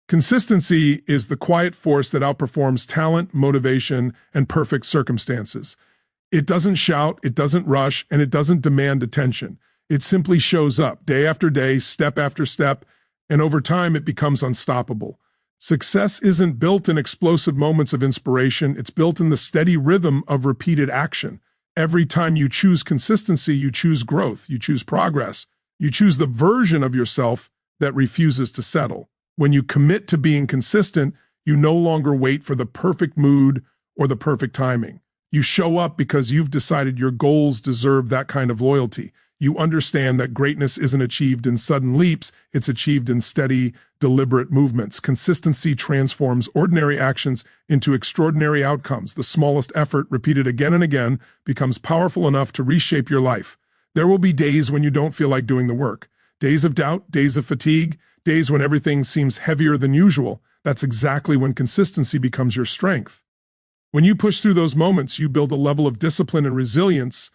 Consistency is the quiet force that outperforms talent, motivation, and perfect circumstances. It doesn't shout, it doesn't rush, and it doesn't demand attention. It simply shows up day after day, step after step, and over time it becomes unstoppable. Success isn't built in explosive moments of inspiration, it's built in the steady rhythm of repeated action. Every time you choose consistency, you choose growth, you choose progress, you choose the version of yourself that refuses to settle. When you commit to being consistent, you no longer wait for the perfect mood or the perfect timing. You show up because you've decided your goals deserve that kind of loyalty. You understand that greatness isn't achieved in sudden leaps, it's achieved in steady, deliberate movements. Consistency transforms ordinary actions into extraordinary outcomes. The smallest effort, repeated again and again, becomes powerful enough to reshape your life. There will be days when you don't feel like doing the work. Days of doubt, days of fatigue, days when everything seems heavier than usual. That's exactly when consistency becomes your strength. When you push through those moments, you build a level of discipline and resilience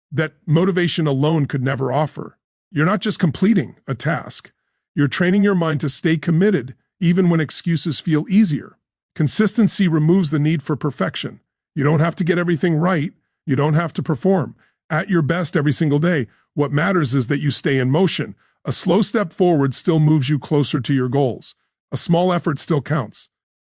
that motivation alone could never offer. You're not just completing a task. You're training your mind to stay committed, even when excuses feel easier. Consistency removes the need for perfection. You don't have to get everything right. You don't have to perform at your best every single day. What matters is that you stay in motion. A slow step forward still moves you closer to your goals. A small effort still counts.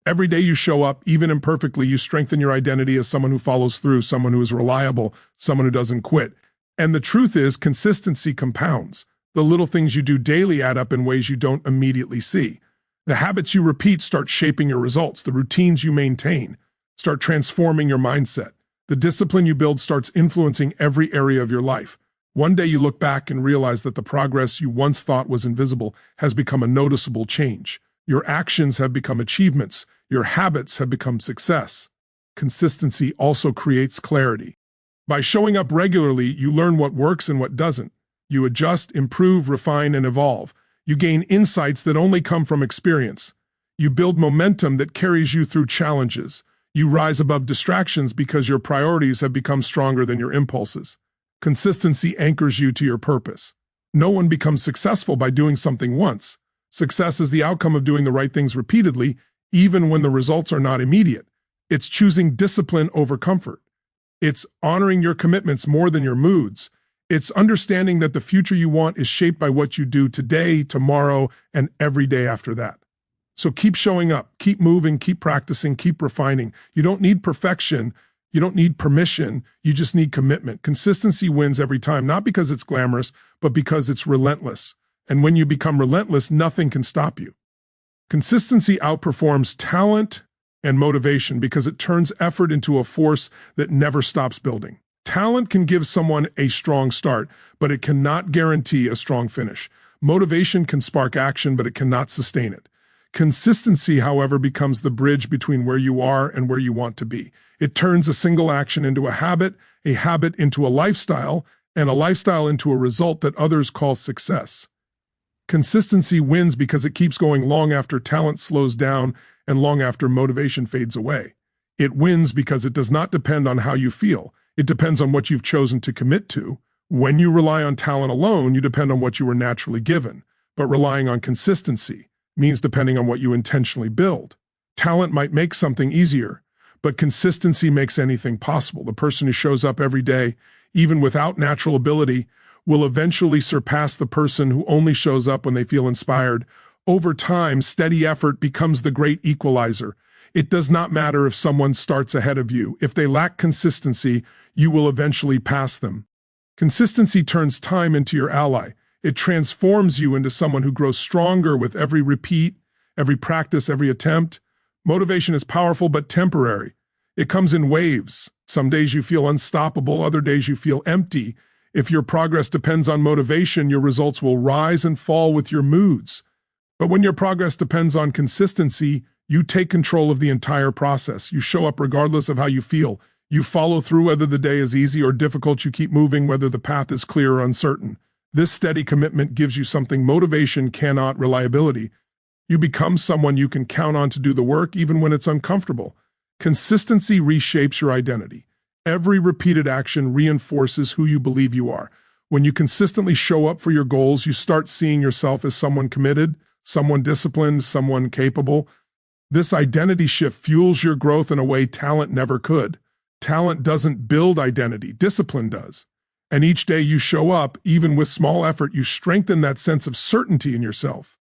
Every day you show up, even imperfectly, you strengthen your identity as someone who follows through, someone who is reliable, someone who doesn't quit. And the truth is, consistency compounds. The little things you do daily add up in ways you don't immediately see. The habits you repeat start shaping your results. The routines you maintain start transforming your mindset. The discipline you build starts influencing every area of your life. One day you look back and realize that the progress you once thought was invisible has become a noticeable change. Your actions have become achievements. Your habits have become success. Consistency also creates clarity. By showing up regularly, you learn what works and what doesn't. You adjust, improve, refine, and evolve. You gain insights that only come from experience. You build momentum that carries you through challenges. You rise above distractions because your priorities have become stronger than your impulses. Consistency anchors you to your purpose. No one becomes successful by doing something once. Success is the outcome of doing the right things repeatedly, even when the results are not immediate. It's choosing discipline over comfort. It's honoring your commitments more than your moods. It's understanding that the future you want is shaped by what you do today, tomorrow, and every day after that. So keep showing up, keep moving, keep practicing, keep refining. You don't need perfection. You don't need permission. You just need commitment. Consistency wins every time, not because it's glamorous, but because it's relentless. And when you become relentless, nothing can stop you. Consistency outperforms talent and motivation because it turns effort into a force that never stops building. Talent can give someone a strong start, but it cannot guarantee a strong finish. Motivation can spark action, but it cannot sustain it. Consistency, however, becomes the bridge between where you are and where you want to be. It turns a single action into a habit into a lifestyle, and a lifestyle into a result that others call success. Consistency wins because it keeps going long after talent slows down and long after motivation fades away. It wins because it does not depend on how you feel. It depends on what you've chosen to commit to. When you rely on talent alone, you depend on what you were naturally given. But relying on consistency means depending on what you intentionally build. Talent might make something easier, but consistency makes anything possible. The person who shows up every day, even without natural ability, will eventually surpass the person who only shows up when they feel inspired. Over time, steady effort becomes the great equalizer. It does not matter if someone starts ahead of you. If they lack consistency, you will eventually pass them. Consistency turns time into your ally. It transforms you into someone who grows stronger with every repeat, every practice, every attempt. Motivation is powerful but temporary. It comes in waves. Some days you feel unstoppable, other days you feel empty. If your progress depends on motivation, your results will rise and fall with your moods. But when your progress depends on consistency, you take control of the entire process. You show up regardless of how you feel. You follow through whether the day is easy or difficult. You keep moving whether the path is clear or uncertain. This steady commitment gives you something motivation cannot: reliability. You become someone you can count on to do the work even when it's uncomfortable. Consistency reshapes your identity. Every repeated action reinforces who you believe you are. When you consistently show up for your goals, you start seeing yourself as someone committed, someone disciplined, someone capable. This identity shift fuels your growth in a way talent never could. Talent doesn't build identity, discipline does. And each day you show up, even with small effort, you strengthen that sense of certainty in yourself.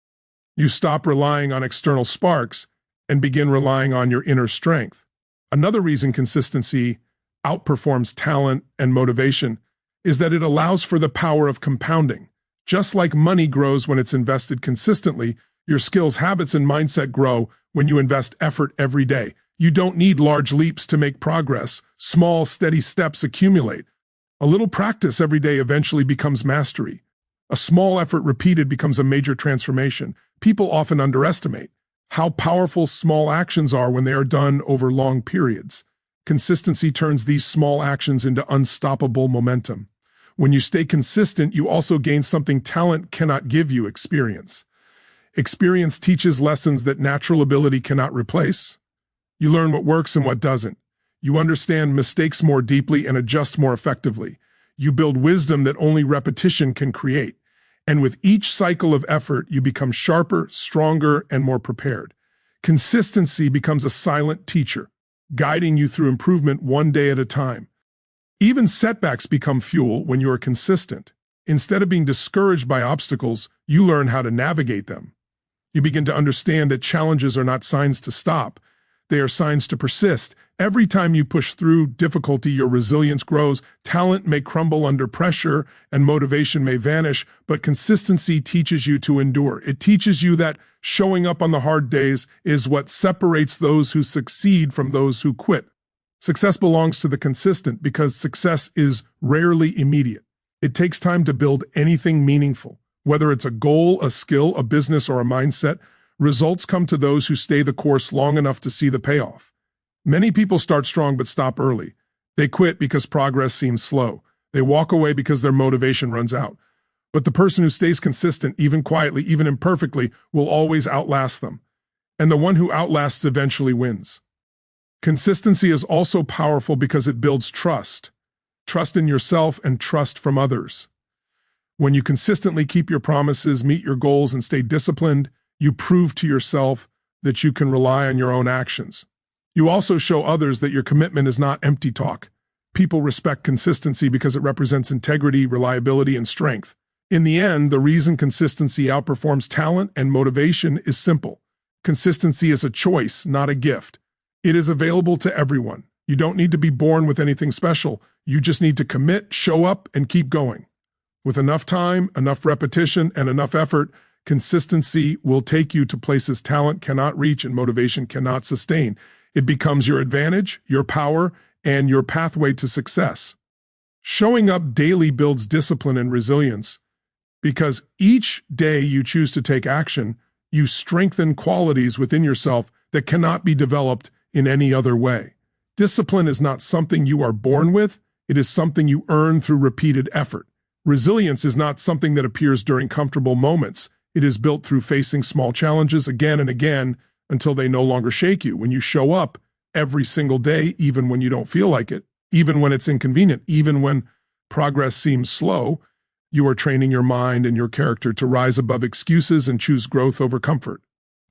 You stop relying on external sparks and begin relying on your inner strength. Another reason consistency outperforms talent and motivation is that it allows for the power of compounding. Just like money grows when it's invested consistently, your skills, habits, and mindset grow when you invest effort every day. You don't need large leaps to make progress. Small, steady steps accumulate. A little practice every day eventually becomes mastery. A small effort repeated becomes a major transformation. People often underestimate how powerful small actions are when they are done over long periods. Consistency turns these small actions into unstoppable momentum. When you stay consistent, you also gain something talent cannot give you: experience. Experience teaches lessons that natural ability cannot replace. You learn what works and what doesn't. You understand mistakes more deeply and adjust more effectively. You build wisdom that only repetition can create. And with each cycle of effort, you become sharper, stronger, and more prepared. Consistency becomes a silent teacher, guiding you through improvement one day at a time. Even setbacks become fuel when you are consistent. Instead of being discouraged by obstacles, you learn how to navigate them. You begin to understand that challenges are not signs to stop. They are signs to persist. Every time you push through difficulty, your resilience grows. Talent may crumble under pressure and motivation may vanish, but consistency teaches you to endure. It teaches you that showing up on the hard days is what separates those who succeed from those who quit. Success belongs to the consistent because success is rarely immediate. It takes time to build anything meaningful. Whether it's a goal, a skill, a business, or a mindset, results come to those who stay the course long enough to see the payoff. Many people start strong but stop early. They quit because progress seems slow. They walk away because their motivation runs out. But the person who stays consistent, even quietly, even imperfectly, will always outlast them. And the one who outlasts eventually wins. Consistency is also powerful because it builds trust. Trust in yourself and trust from others. When you consistently keep your promises, meet your goals, and stay disciplined, you prove to yourself that you can rely on your own actions. You also show others that your commitment is not empty talk. People respect consistency because it represents integrity, reliability, and strength. In the end, the reason consistency outperforms talent and motivation is simple. Consistency is a choice, not a gift. It is available to everyone. You don't need to be born with anything special. You just need to commit, show up, and keep going. With enough time, enough repetition, and enough effort, consistency will take you to places talent cannot reach and motivation cannot sustain. It becomes your advantage, your power, and your pathway to success. Showing up daily builds discipline and resilience. Because each day you choose to take action, you strengthen qualities within yourself that cannot be developed in any other way. Discipline is not something you are born with, it is something you earn through repeated effort. Resilience is not something that appears during comfortable moments. It is built through facing small challenges again and again until they no longer shake you. When you show up every single day, even when you don't feel like it, even when it's inconvenient, even when progress seems slow, you are training your mind and your character to rise above excuses and choose growth over comfort.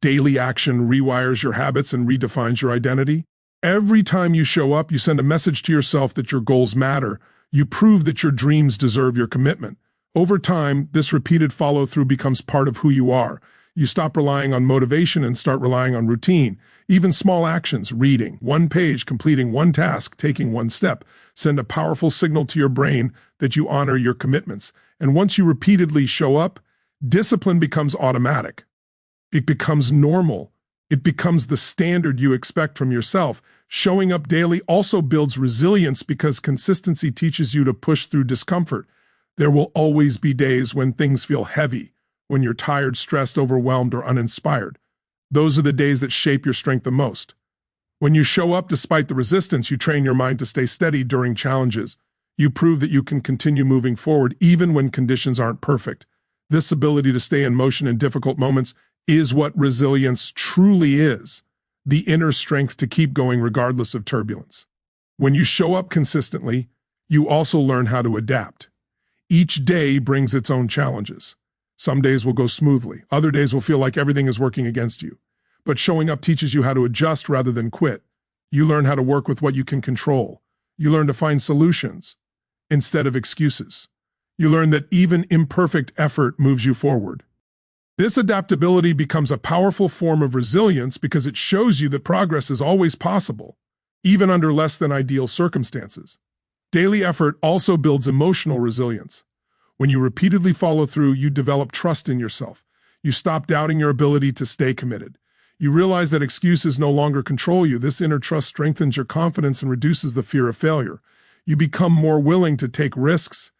Daily action rewires your habits and redefines your identity. Every time you show up, you send a message to yourself that your goals matter. You prove that your dreams deserve your commitment. Over time, this repeated follow-through becomes part of who you are. You stop relying on motivation and start relying on routine. Even small actions, reading one page, completing one task, taking one step, send a powerful signal to your brain that you honor your commitments. And once you repeatedly show up, discipline becomes automatic. It becomes normal. It becomes the standard you expect from yourself. Showing up daily also builds resilience because consistency teaches you to push through discomfort. There will always be days when things feel heavy, when you're tired, stressed, overwhelmed, or uninspired. Those are the days that shape your strength the most. When you show up despite the resistance, you train your mind to stay steady during challenges. You prove that you can continue moving forward even when conditions aren't perfect. This ability to stay in motion in difficult moments is what resilience truly is. The inner strength to keep going regardless of turbulence. When you show up consistently, you also learn how to adapt. Each day brings its own challenges. Some days will go smoothly. Other days will feel like everything is working against you. But showing up teaches you how to adjust rather than quit. You learn how to work with what you can control. You learn to find solutions instead of excuses. You learn that even imperfect effort moves you forward. This adaptability becomes a powerful form of resilience because it shows you that progress is always possible, even under less than ideal circumstances. Daily effort also builds emotional resilience. When you repeatedly follow through, you develop trust in yourself. You stop doubting your ability to stay committed. You realize that excuses no longer control you. This inner trust strengthens your confidence and reduces the fear of failure. You become more willing to take risks,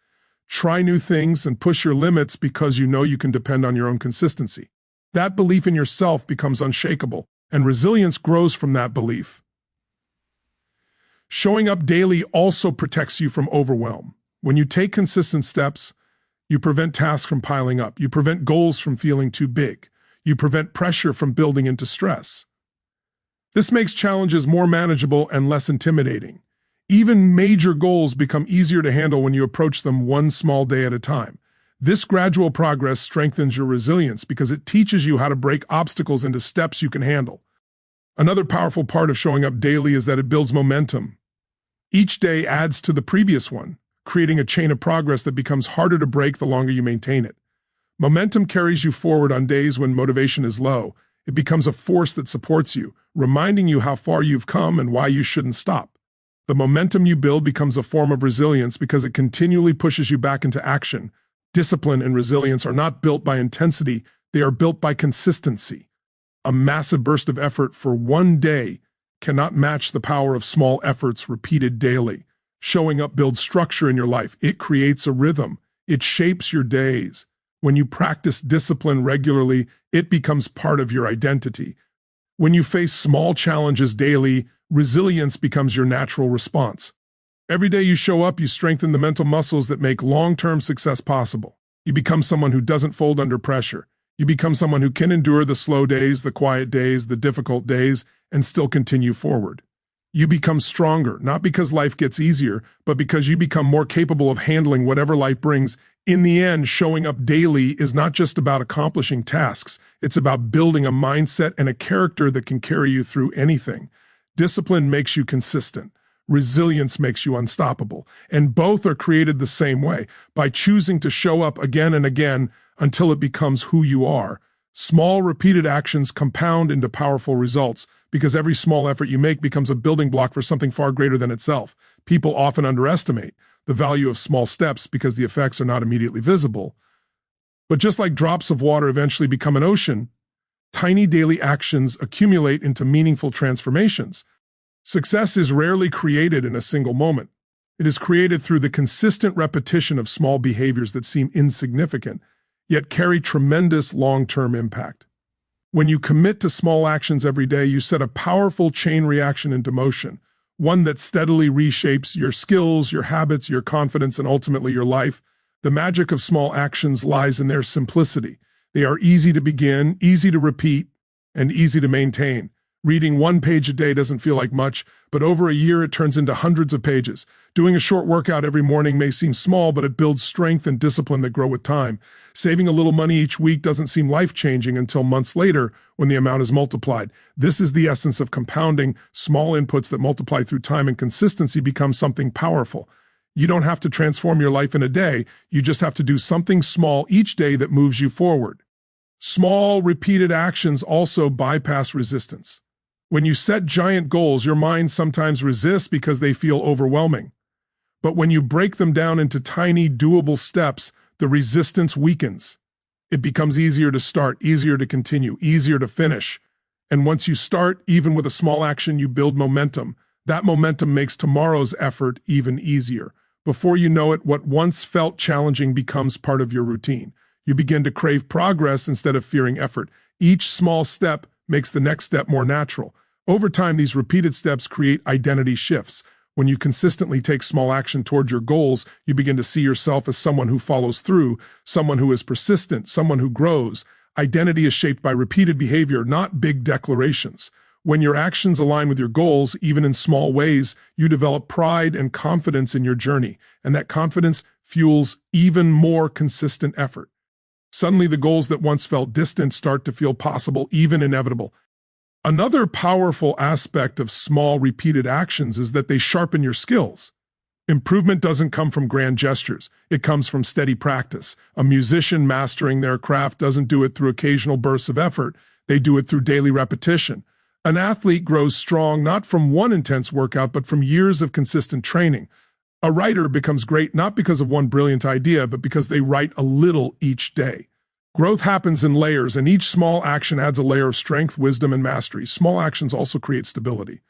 try new things, and push your limits because you know you can depend on your own consistency. That belief in yourself becomes unshakable, and resilience grows from that belief. Showing up daily also protects you from overwhelm. When you take consistent steps, you prevent tasks from piling up. You prevent goals from feeling too big. You prevent pressure from building into stress. This makes challenges more manageable and less intimidating. Even major goals become easier to handle when you approach them one small day at a time. This gradual progress strengthens your resilience because it teaches you how to break obstacles into steps you can handle. Another powerful part of showing up daily is that it builds momentum. Each day adds to the previous one, creating a chain of progress that becomes harder to break the longer you maintain it. Momentum carries you forward on days when motivation is low. It becomes a force that supports you, reminding you how far you've come and why you shouldn't stop. The momentum you build becomes a form of resilience because it continually pushes you back into action. Discipline and resilience are not built by intensity, they are built by consistency. A massive burst of effort for one day cannot match the power of small efforts repeated daily. Showing up builds structure in your life. It creates a rhythm. It shapes your days. When you practice discipline regularly, it becomes part of your identity. When you face small challenges daily, resilience becomes your natural response. Every day you show up, you strengthen the mental muscles that make long-term success possible. You become someone who doesn't fold under pressure. You become someone who can endure the slow days, the quiet days, the difficult days, and still continue forward. You become stronger, not because life gets easier, but because you become more capable of handling whatever life brings. In the end, showing up daily is not just about accomplishing tasks. It's about building a mindset and a character that can carry you through anything. Discipline makes you consistent. Resilience makes you unstoppable. And both are created the same way, by choosing to show up again and again until it becomes who you are. Small, repeated actions compound into powerful results because every small effort you make becomes a building block for something far greater than itself. People often underestimate the value of small steps because the effects are not immediately visible. But just like drops of water eventually become an ocean, tiny daily actions accumulate into meaningful transformations. Success is rarely created in a single moment. It is created through the consistent repetition of small behaviors that seem insignificant, yet carry tremendous long-term impact. When you commit to small actions every day, you set a powerful chain reaction into motion, one that steadily reshapes your skills, your habits, your confidence, and ultimately your life. The magic of small actions lies in their simplicity. They are easy to begin, easy to repeat, and easy to maintain. Reading one page a day doesn't feel like much, but over a year it turns into hundreds of pages. Doing a short workout every morning may seem small, but it builds strength and discipline that grow with time. Saving a little money each week doesn't seem life-changing until months later when the amount is multiplied. This is the essence of compounding. Small inputs that multiply through time and consistency become something powerful. You don't have to transform your life in a day. You just have to do something small each day that moves you forward. Small, repeated actions also bypass resistance. When you set giant goals, your mind sometimes resists because they feel overwhelming. But when you break them down into tiny, doable steps, the resistance weakens. It becomes easier to start, easier to continue, easier to finish. And once you start, even with a small action, you build momentum. That momentum makes tomorrow's effort even easier. Before you know it, what once felt challenging becomes part of your routine. You begin to crave progress instead of fearing effort. Each small step makes the next step more natural. Over time, these repeated steps create identity shifts. When you consistently take small action toward your goals, you begin to see yourself as someone who follows through, someone who is persistent, someone who grows. Identity is shaped by repeated behavior, not big declarations. When your actions align with your goals, even in small ways, you develop pride and confidence in your journey, and that confidence fuels even more consistent effort. Suddenly, the goals that once felt distant start to feel possible, even inevitable. Another powerful aspect of small, repeated actions is that they sharpen your skills. Improvement doesn't come from grand gestures. It comes from steady practice. A musician mastering their craft doesn't do it through occasional bursts of effort. They do it through daily repetition. An athlete grows strong not from one intense workout, but from years of consistent training. A writer becomes great not because of one brilliant idea, but because they write a little each day. Growth happens in layers, and each small action adds a layer of strength, wisdom, and mastery. Small actions also create stability.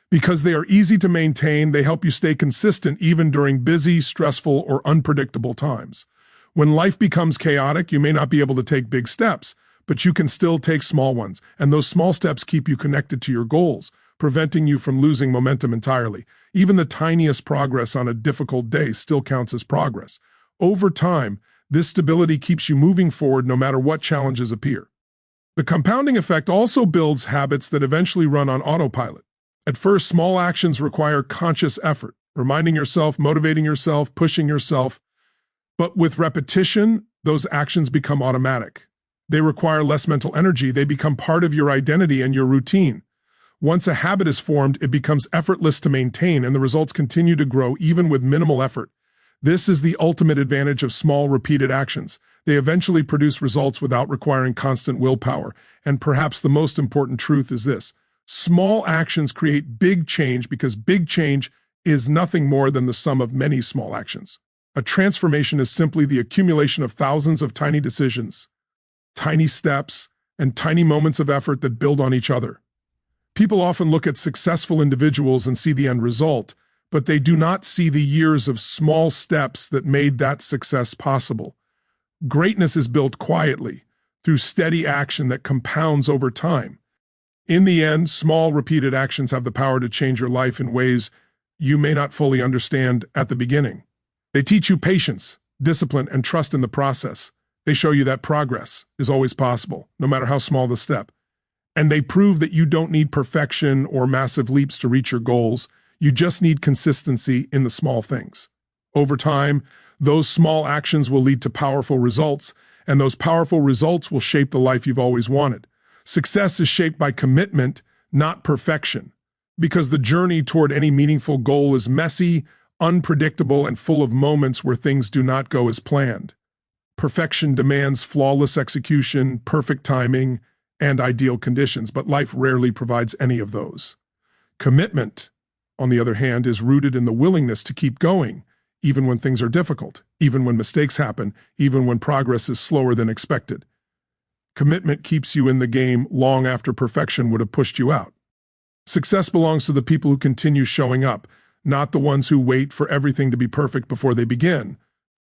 Because they are easy to maintain, they help you stay consistent even during busy, stressful, or unpredictable times. When life becomes chaotic, you may not be able to take big steps, but you can still take small ones, and those small steps keep you connected to your goals, preventing you from losing momentum entirely. Even the tiniest progress on a difficult day still counts as progress. Over time, this stability keeps you moving forward no matter what challenges appear. The compounding effect also builds habits that eventually run on autopilot. At first, small actions require conscious effort, reminding yourself, motivating yourself, pushing yourself. But with repetition, those actions become automatic. They require less mental energy. They become part of your identity and your routine. Once a habit is formed, it becomes effortless to maintain, and the results continue to grow even with minimal effort. This is the ultimate advantage of small, repeated actions. They eventually produce results without requiring constant willpower. And perhaps the most important truth is this: small actions create big change because big change is nothing more than the sum of many small actions. A transformation is simply the accumulation of thousands of tiny decisions, tiny steps, and tiny moments of effort that build on each other. People often look at successful individuals and see the end result, but they do not see the years of small steps that made that success possible. Greatness is built quietly, through steady action that compounds over time. In the end, small, repeated actions have the power to change your life in ways you may not fully understand at the beginning. They teach you patience, discipline, and trust in the process. They show you that progress is always possible, no matter how small the step. And they prove that you don't need perfection or massive leaps to reach your goals. You just need consistency in the small things. Over time, those small actions will lead to powerful results, and those powerful results will shape the life you've always wanted. Success is shaped by commitment, not perfection, because the journey toward any meaningful goal is messy, unpredictable, and full of moments where things do not go as planned. Perfection demands flawless execution, perfect timing, and ideal conditions, but life rarely provides any of those. Commitment, on the other hand, is rooted in the willingness to keep going, even when things are difficult, even when mistakes happen, even when progress is slower than expected. Commitment keeps you in the game long after perfection would have pushed you out. Success belongs to the people who continue showing up, not the ones who wait for everything to be perfect before they begin.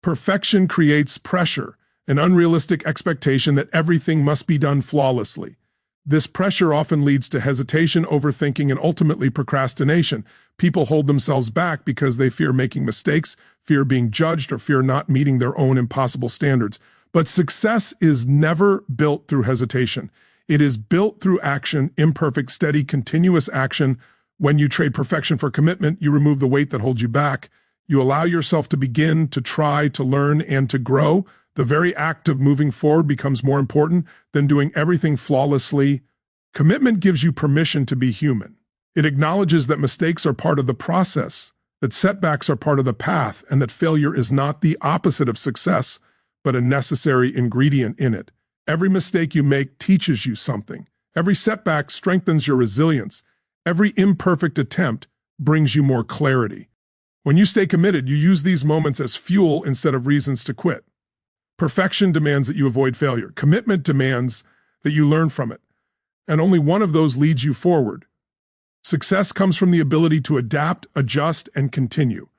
Perfection creates pressure, an unrealistic expectation that everything must be done flawlessly. This pressure often leads to hesitation, overthinking, and ultimately procrastination. People hold themselves back because they fear making mistakes, fear being judged, or fear not meeting their own impossible standards. But success is never built through hesitation. It is built through action, imperfect, steady, continuous action. When you trade perfection for commitment, you remove the weight that holds you back. You allow yourself to begin, to try, to learn, and to grow. The very act of moving forward becomes more important than doing everything flawlessly. Commitment gives you permission to be human. It acknowledges that mistakes are part of the process, that setbacks are part of the path, and that failure is not the opposite of success, but a necessary ingredient in it. Every mistake you make teaches you something. Every setback strengthens your resilience. Every imperfect attempt brings you more clarity. When you stay committed, you use these moments as fuel instead of reasons to quit. Perfection demands that you avoid failure. Commitment demands that you learn from it. And only one of those leads you forward. Success comes from the ability to adapt, adjust, and continue.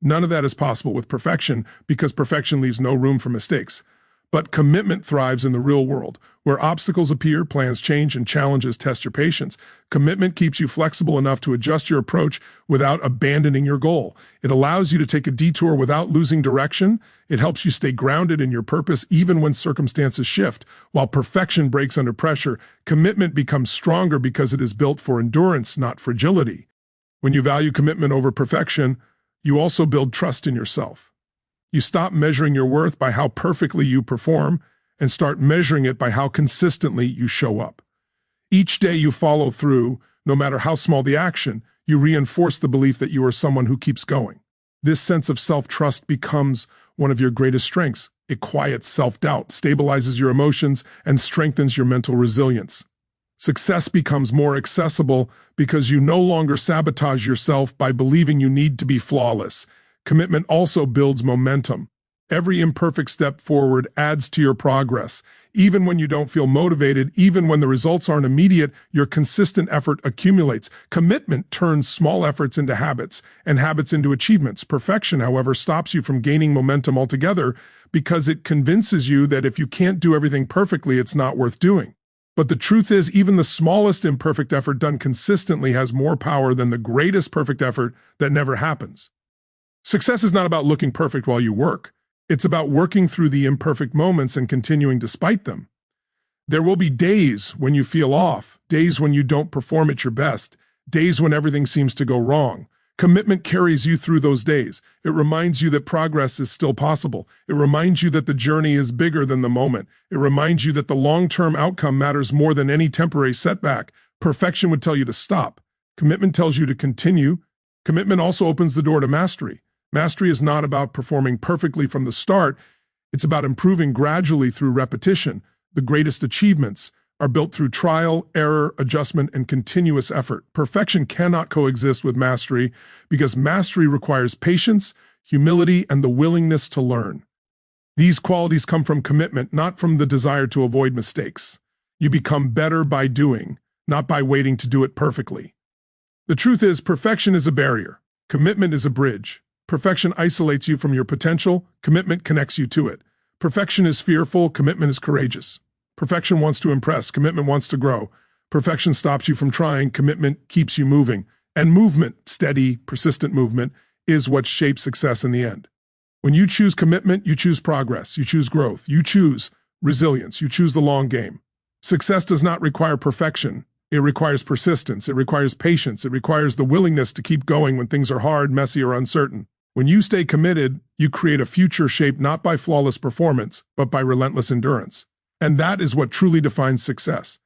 None of that is possible with perfection because perfection leaves no room for mistakes. But commitment thrives in the real world, where obstacles appear, plans change, and challenges test your patience. Commitment keeps you flexible enough to adjust your approach without abandoning your goal. It allows you to take a detour without losing direction. It helps you stay grounded in your purpose even when circumstances shift. While perfection breaks under pressure, commitment becomes stronger because it is built for endurance, not fragility. When you value commitment over perfection, you also build trust in yourself. You stop measuring your worth by how perfectly you perform, and start measuring it by how consistently you show up. Each day you follow through, no matter how small the action, you reinforce the belief that you are someone who keeps going. This sense of self-trust becomes one of your greatest strengths. It quiets self-doubt, stabilizes your emotions, and strengthens your mental resilience. Success becomes more accessible because you no longer sabotage yourself by believing you need to be flawless. Commitment also builds momentum. Every imperfect step forward adds to your progress. Even when you don't feel motivated, even when the results aren't immediate, your consistent effort accumulates. Commitment turns small efforts into habits, and habits into achievements. Perfection, however, stops you from gaining momentum altogether because it convinces you that if you can't do everything perfectly, it's not worth doing. But the truth is, even the smallest imperfect effort done consistently has more power than the greatest perfect effort that never happens. Success is not about looking perfect while you work. It's about working through the imperfect moments and continuing despite them. There will be days when you feel off, days when you don't perform at your best, days when everything seems to go wrong. Commitment carries you through those days. It reminds you that progress is still possible. It reminds you that the journey is bigger than the moment. It reminds you that the long-term outcome matters more than any temporary setback. Perfection would tell you to stop. Commitment tells you to continue. Commitment also opens the door to mastery. Mastery is not about performing perfectly from the start. It's about improving gradually through repetition. The greatest achievements are built through trial, error, adjustment, and continuous effort. Perfection cannot coexist with mastery because mastery requires patience, humility, and the willingness to learn. These qualities come from commitment, not from the desire to avoid mistakes. You become better by doing, not by waiting to do it perfectly. The truth is, perfection is a barrier. Commitment is a bridge. Perfection isolates you from your potential. Commitment connects you to it. Perfection is fearful. Commitment is courageous. Perfection wants to impress. Commitment wants to grow. Perfection stops you from trying. Commitment keeps you moving. And movement, steady, persistent movement, is what shapes success in the end. When you choose commitment, you choose progress. You choose growth. You choose resilience. You choose the long game. Success does not require perfection. It requires persistence. It requires patience. It requires the willingness to keep going when things are hard, messy, or uncertain. When you stay committed, you create a future shaped not by flawless performance, but by relentless endurance. And that is what truly defines success.